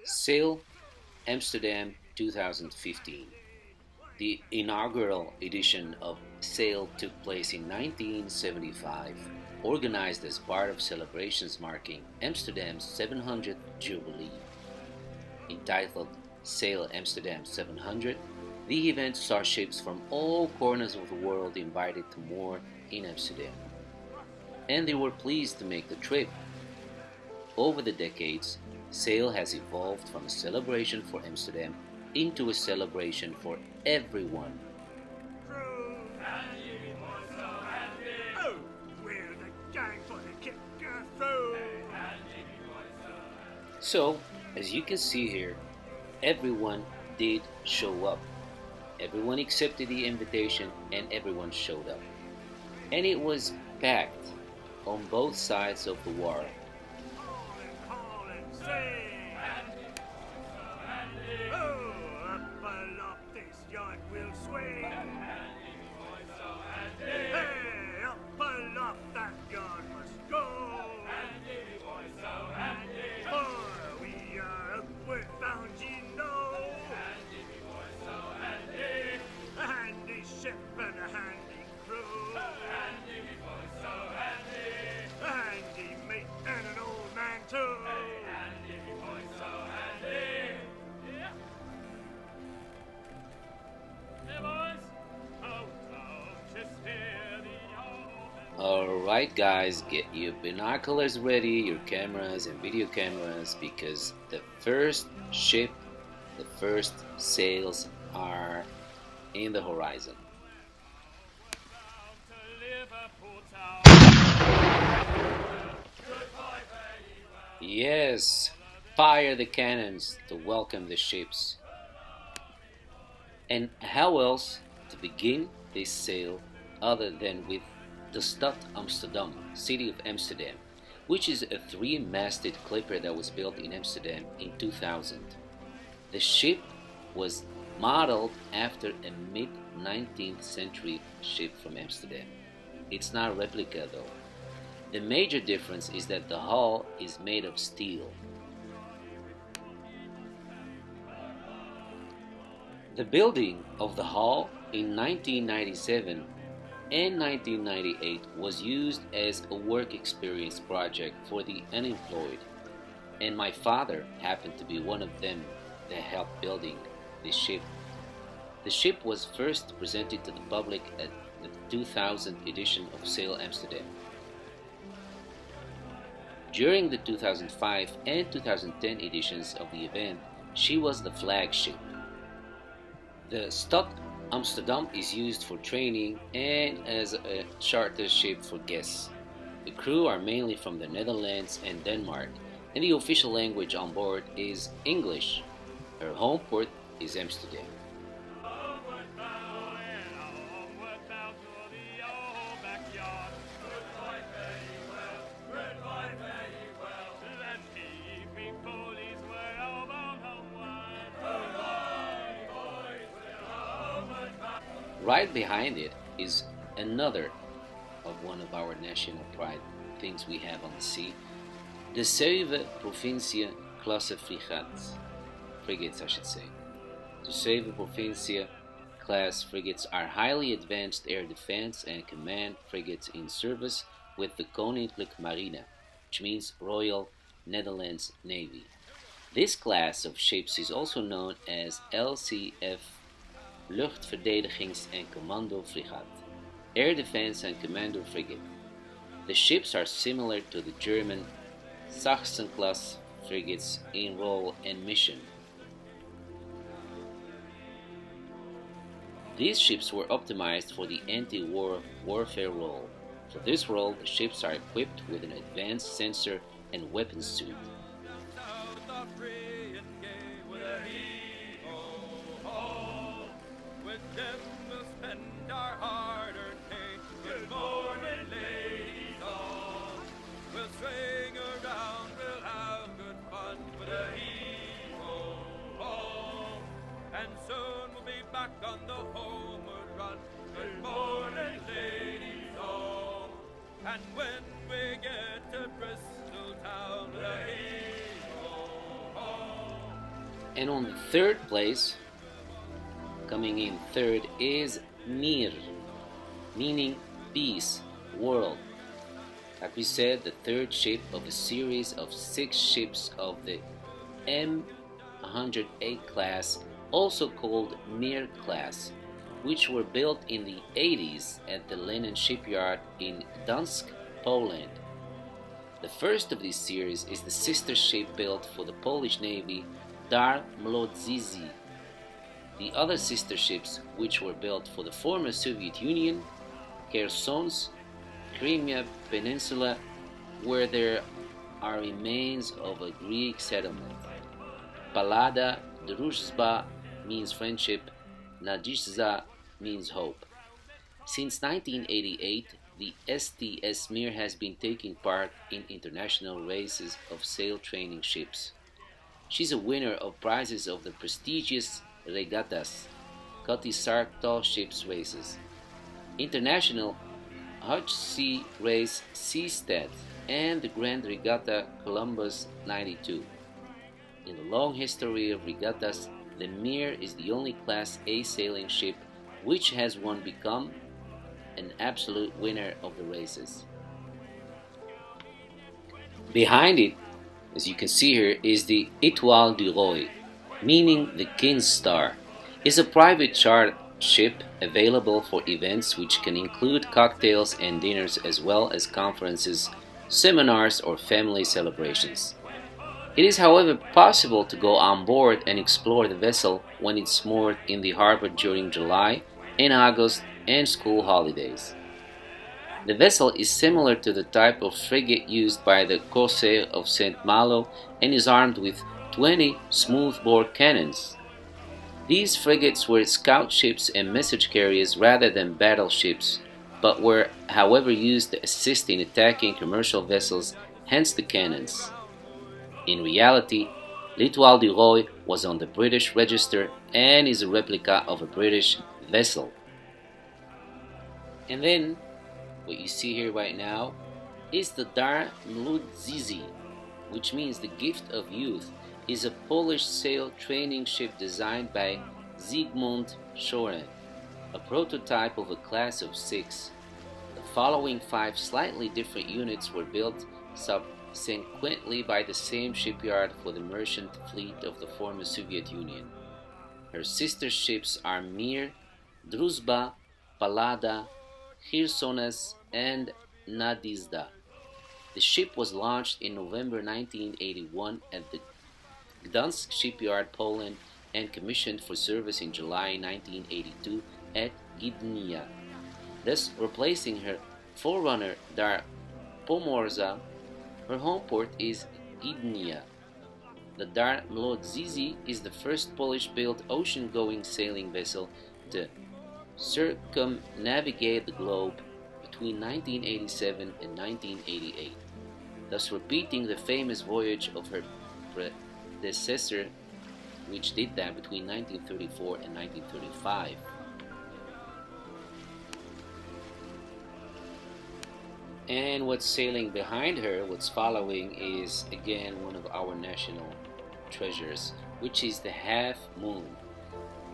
Sail Amsterdam 2015. The inaugural edition of Sail took place in 1975, organized as part of celebrations marking Amsterdam's 700th Jubilee. Entitled Sail Amsterdam 700, the event saw ships from all corners of the world invited to moor in Amsterdam, and they were pleased to make the trip. Over the decades, Sail has evolved from a celebration for Amsterdam into a celebration for everyone. Oh, we're the gang for the kick through. So, as you can see here, everyone did show up. Everyone accepted the invitation and everyone showed up. And it was packed on both sides of the water. Call and sing. Oh, up aloft this yacht will swing. Hey, up aloft that yard must go. For we are upward bound, you know. A handy ship and a handy crew. A handy mate and an old man too. Alright, guys, get your binoculars ready, your cameras and video cameras, because the first ship, the first sails are in the horizon. Yes, fire the cannons to welcome the ships. And how else to begin this sail other than with the Stad Amsterdam, city of Amsterdam, which is a three-masted clipper that was built in Amsterdam in 2000. The ship was modeled after a mid-19th century ship from Amsterdam. It's not a replica though. The major difference is that the hull is made of steel. The building of the hull in 1997 and 1998 was used as a work experience project for the unemployed, and my father happened to be one of them that helped building this ship. The ship was first presented to the public at the 2000 edition of Sail Amsterdam. During the 2005 and 2010 editions of the event, she was the flagship. The Stad Amsterdam is used for training and as a charter ship for guests. The crew are mainly from the Netherlands and Denmark, and the official language on board is English. Her home port is Amsterdam. Right behind it is another of one of our national pride things we have on the sea, the 7 Provincia Klasse frigates I should say. The 7 Provincia class frigates are highly advanced air defense and command frigates in service with the Koninklijke Marine, which means Royal Netherlands Navy. This class of ships is also known as LCF, Luchtverdedigings- en Kommando-Frigate, Air Defense and Commando Frigate. The ships are similar to the German Sachsen-class frigates in role and mission. These ships were optimized for the anti-war warfare role. For this role, the ships are equipped with an advanced sensor and weapons suite. On the homeward run, good morning, ladies all. And when we get to Bristol town, hey ho ho, And on the third place, coming in third, is Mir, meaning peace, world. Like we said, the third ship of a series of 6 ships of the M108 class, also called Mir class, which were built in the 80s at the Lenin shipyard in Gdansk, Poland. The first of this series is the sister ship built for the Polish Navy, Dar Mlodzizy. The other sister ships, which were built for the former Soviet Union, Kherson's Crimea Peninsula, where there are remains of a Greek settlement. Palada Druzhba means friendship, Nadezhda means hope. Since 1988, the STS Mir has been taking part in international races of sail training ships. She's a winner of prizes of the prestigious regattas, Cutty-Sark tall ships races, International HC Race Seastead, and the Grand Regatta Columbus 92. In the long history of regattas, the Mir is the only Class A sailing ship which has become an absolute winner of the races. Behind it, as you can see here, is the Étoile du Roi, meaning the King's Star. It's a private charter ship available for events which can include cocktails and dinners as well as conferences, seminars, or family celebrations. It is, however, possible to go on board and explore the vessel when it's moored in the harbor during July and August and school holidays. The vessel is similar to the type of frigate used by the Corsair of St. Malo and is armed with 20 smoothbore cannons. These frigates were scout ships and message carriers rather than battleships, but were, however, used to assist in attacking commercial vessels, hence the cannons. In reality, L'Étoile du Roi was on the British register and is a replica of a British vessel. And then, what you see here right now is the Dar Mlodzizy, which means the gift of youth, is a Polish sail training ship designed by Zygmunt Schoren, a prototype of a class of 6. The following 5 slightly different units were built subsequently by the same shipyard for the merchant fleet of the former Soviet Union. Her sister ships are Mir, Druzhba, Palada, Khersones, and Nadezhda. The ship was launched in November 1981 at the Gdansk shipyard, Poland, and commissioned for service in July 1982 at Gdynia, thus replacing her forerunner Dar Pomorza. Her home port is Gdynia. The Dar Mlodzizy is the first Polish-built ocean-going sailing vessel to circumnavigate the globe between 1987 and 1988, thus repeating the famous voyage of her predecessor, which did that between 1934 and 1935. And what's sailing behind her, what's following, is again one of our national treasures, which is the Half Moon.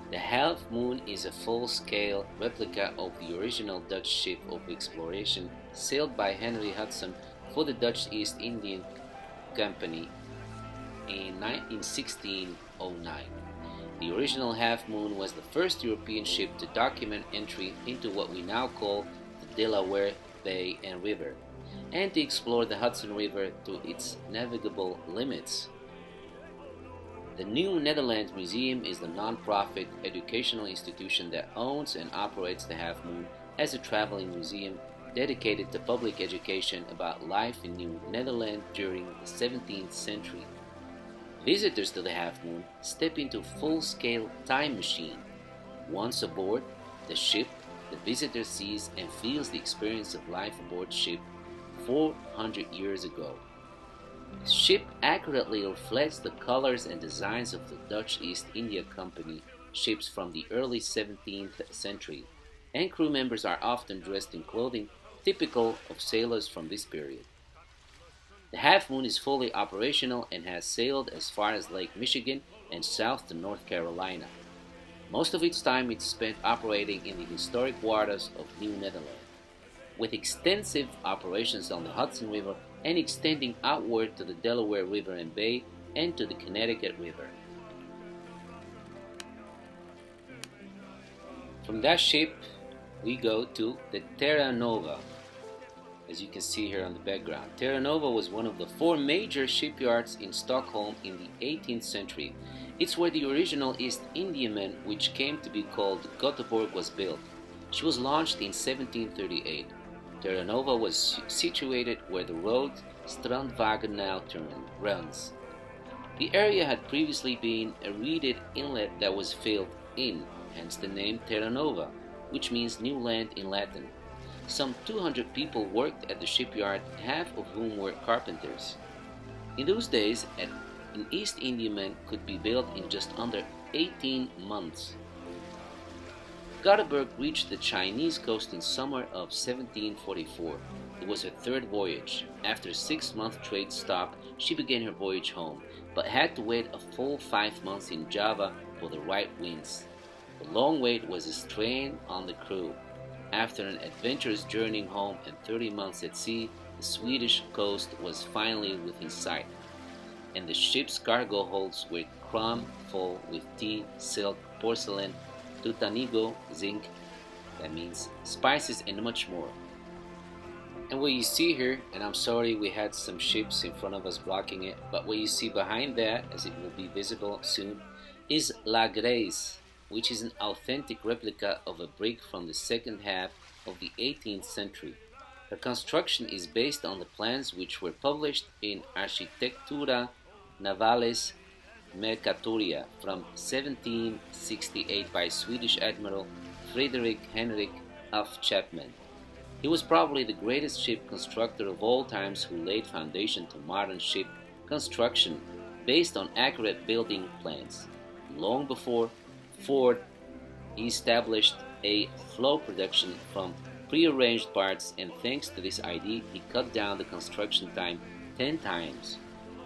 The Half Moon is a full-scale replica of the original Dutch ship of exploration sailed by Henry Hudson for the Dutch East India Company in 1609. The original Half Moon was the first European ship to document entry into what we now call the Delaware Bay and River, and to explore the Hudson River to its navigable limits. The New Netherlands Museum is the non-profit educational institution that owns and operates the Half Moon as a traveling museum dedicated to public education about life in New Netherlands during the 17th century. Visitors to the Half Moon step into a full-scale time machine. Once aboard the ship, the visitor sees and feels the experience of life aboard ship 400 years ago. The ship accurately reflects the colors and designs of the Dutch East India Company ships from the early 17th century, and crew members are often dressed in clothing typical of sailors from this period. The Half Moon is fully operational and has sailed as far as Lake Michigan and south to North Carolina. Most of its time is spent operating in the historic waters of New Netherlands, with extensive operations on the Hudson River and extending outward to the Delaware River and Bay and to the Connecticut River. From that ship, we go to the Terra Nova, as you can see here on the background. Terra Nova was one of the four major shipyards in Stockholm in the 18th century. It's where the original East Indiaman, which came to be called Göteborg, was built. She was launched in 1738. Terra Nova was situated where the road Strandwagen now runs. The area had previously been a reeded inlet that was filled in, hence the name Terra Nova, which means new land in Latin. Some 200 people worked at the shipyard, half of whom were carpenters. In those days, an East Indiaman could be built in just under 18 months. Göteborg reached the Chinese coast in summer of 1744. It was her third voyage. After a 6-month trade stop, she began her voyage home, but had to wait a full 5 months in Java for the right winds. The long wait was a strain on the crew. After an adventurous journey home and 30 months at sea, the Swedish coast was finally within sight, and the ship's cargo holds were crammed full with tea, silk, porcelain, tutanigo, zinc, that means spices, and much more. And what you see here, and I'm sorry we had some ships in front of us blocking it, but what you see behind that, as it will be visible soon, is La Grace, which is an authentic replica of a brig from the second half of the 18th century. Her construction is based on the plans which were published in Architectura Navalis Mercatoria from 1768 by Swedish Admiral Frederick Henrik af Chapman. He was probably the greatest ship constructor of all times who laid foundation to modern ship construction based on accurate building plans. Long before Ford established a flow production from prearranged parts, and thanks to this idea, he cut down the construction time 10 times.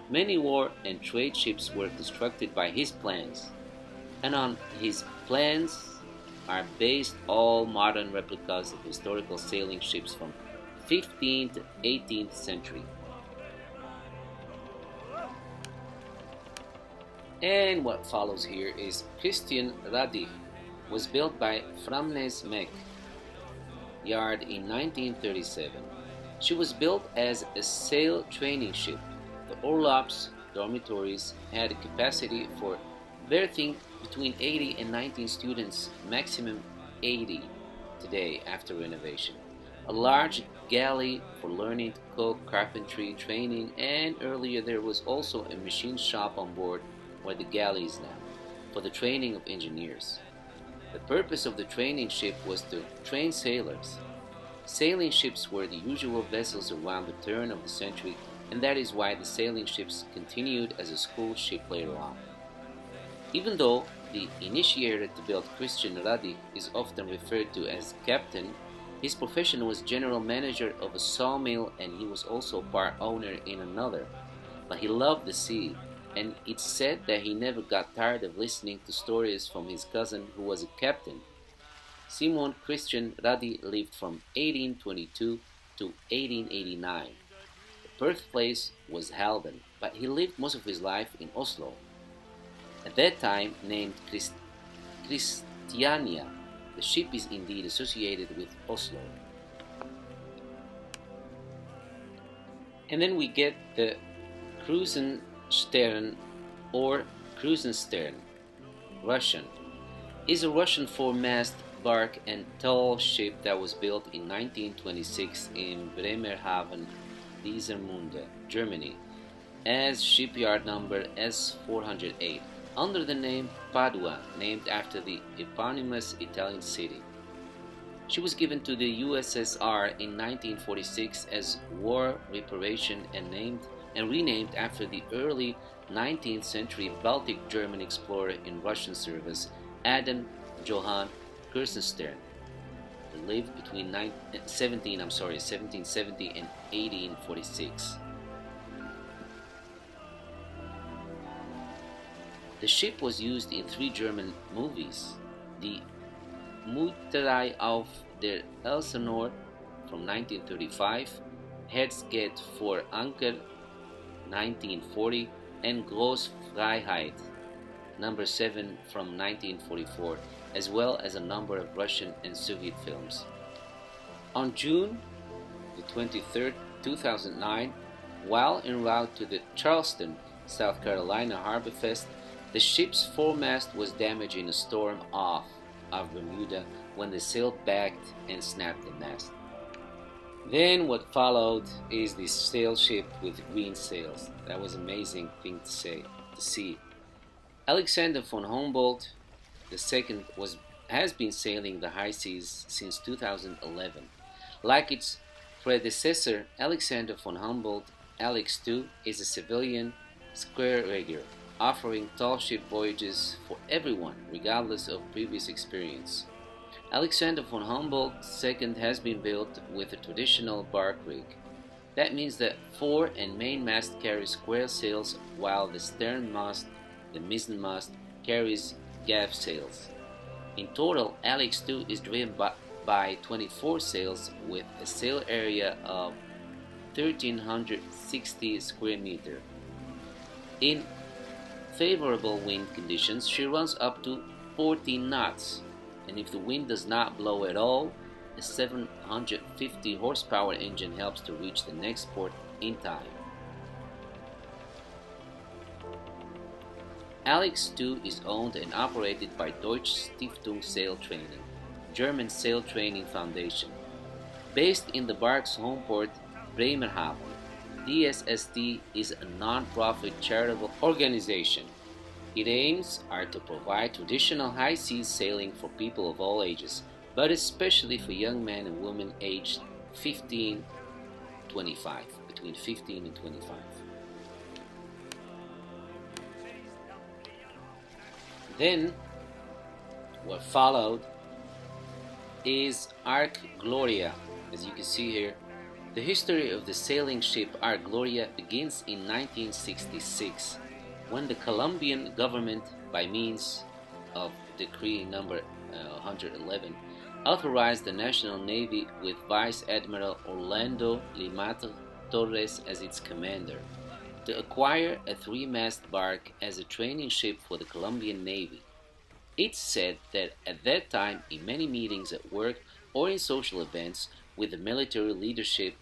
Many war and trade ships were constructed by his plans, and on his plans are based all modern replicas of historical sailing ships from 15th to 18th century. And what follows here is Christian Radich, was built by Framnes Mek Yard in 1937. She was built as a sail training ship. The orlops, dormitories, had a capacity for berthing between 80 and 19 students, maximum 80 today after renovation. A large galley for learning to cook, carpentry, training, and earlier there was also a machine shop on board where the galley is now, for the training of engineers. The purpose of the training ship was to train sailors. Sailing ships were the usual vessels around the turn of the century, and that is why the sailing ships continued as a school ship later on. Even though the initiator to build Christian Radich is often referred to as captain, his profession was general manager of a sawmill, and he was also part owner in another. But he loved the sea, and it's said that he never got tired of listening to stories from his cousin who was a captain. Simon Christian Radich lived from 1822 to 1889. The birthplace was Halden, but he lived most of his life in Oslo. At that time named Christiania, the ship is indeed associated with Oslo. And then we get the Krusenstern or Krusenstern, Russian, is a Russian four-mast bark and tall ship that was built in 1926 in Bremerhaven, Diesermunde, Germany, as shipyard number S408, under the name Padua, named after the eponymous Italian city. She was given to the USSR in 1946 as war reparation and renamed after the early 19th century Baltic German explorer in Russian service, Adam Johann Krusenstern, who lived between 1770 and 1846. The ship was used in three German movies: the Mutterei auf der Elsenor from 1935, Herz geht vor Anker 1940, and Großfreiheit number 7 from 1944, as well as a number of Russian and Soviet films. On June the 23rd, 2009, while en route to the Charleston, South Carolina Harbor Fest, the ship's foremast was damaged in a storm off of Bermuda when the sail backed and snapped the mast. Then what followed is the sail ship with green sails. That was an amazing thing to see. Alexander von Humboldt II has been sailing the high seas since 2011. Like its predecessor, Alexander von Humboldt, Alex II, is a civilian square rigger, offering tall ship voyages for everyone, regardless of previous experience. Alexander von Humboldt II has been built with a traditional bark rig. That means that fore and mainmast carry square sails, while the sternmast, the mizzenmast, carries gaff sails. In total, Alex II is driven by 24 sails with a sail area of 1,360 square meters. In favorable wind conditions, she runs up to 14 knots, and if the wind does not blow at all, a 750 horsepower engine helps to reach the next port in time. Alex II is owned and operated by Deutsche Stiftung Sail Training, German sail training foundation. Based in the bark's home port, Bremerhaven, DSST is a non-profit charitable organization. Its aims are to provide traditional high seas sailing for people of all ages, but especially for young men and women aged 15-25, between 15 and 25. Then, what followed is Ark Gloria. As you can see here, the history of the sailing ship Ark Gloria begins in 1966, when the Colombian government, by means of Decree number 111, authorized the National Navy with Vice Admiral Orlando Limata Torres as its commander to acquire a three-mast bark as a training ship for the Colombian Navy. It's said that at that time, in many meetings at work or in social events with the military leadership,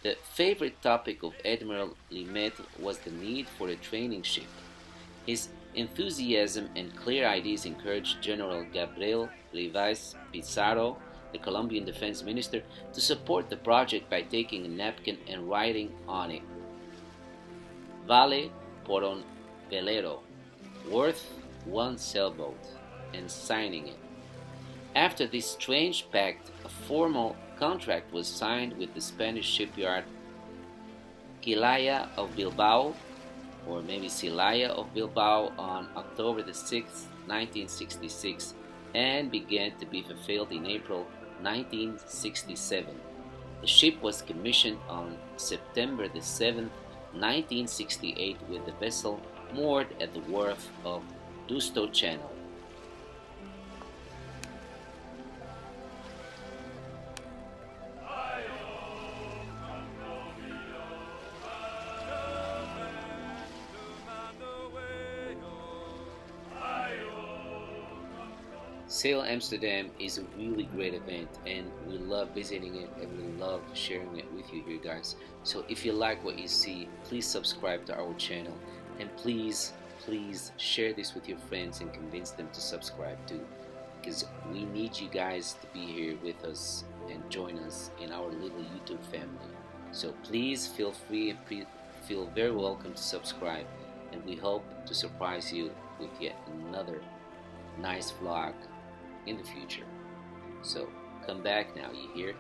the favorite topic of Admiral Lemaitre was the need for a training ship. His enthusiasm and clear ideas encouraged General Gabriel Rivas Pizarro, the Colombian defense minister, to support the project by taking a napkin and writing on it, "Vale por un velero," worth one sailboat, and signing it. After this strange pact, a formal contract was signed with the Spanish shipyard Quilaya of Bilbao, or maybe Celaya of Bilbao, on October the 6th, 1966, and began to be fulfilled in April 1967. The ship was commissioned on September the 7th, 1968, with the vessel moored at the wharf of Dusto Channel. Sail Amsterdam is a really great event, and we love visiting it and we love sharing it with you here, guys. So if you like what you see, please subscribe to our channel, and please share this with your friends and convince them to subscribe too, because we need you guys to be here with us and join us in our little YouTube family. So please feel free and feel very welcome to subscribe, and we hope to surprise you with yet another nice vlog in the future. So come back now, you hear?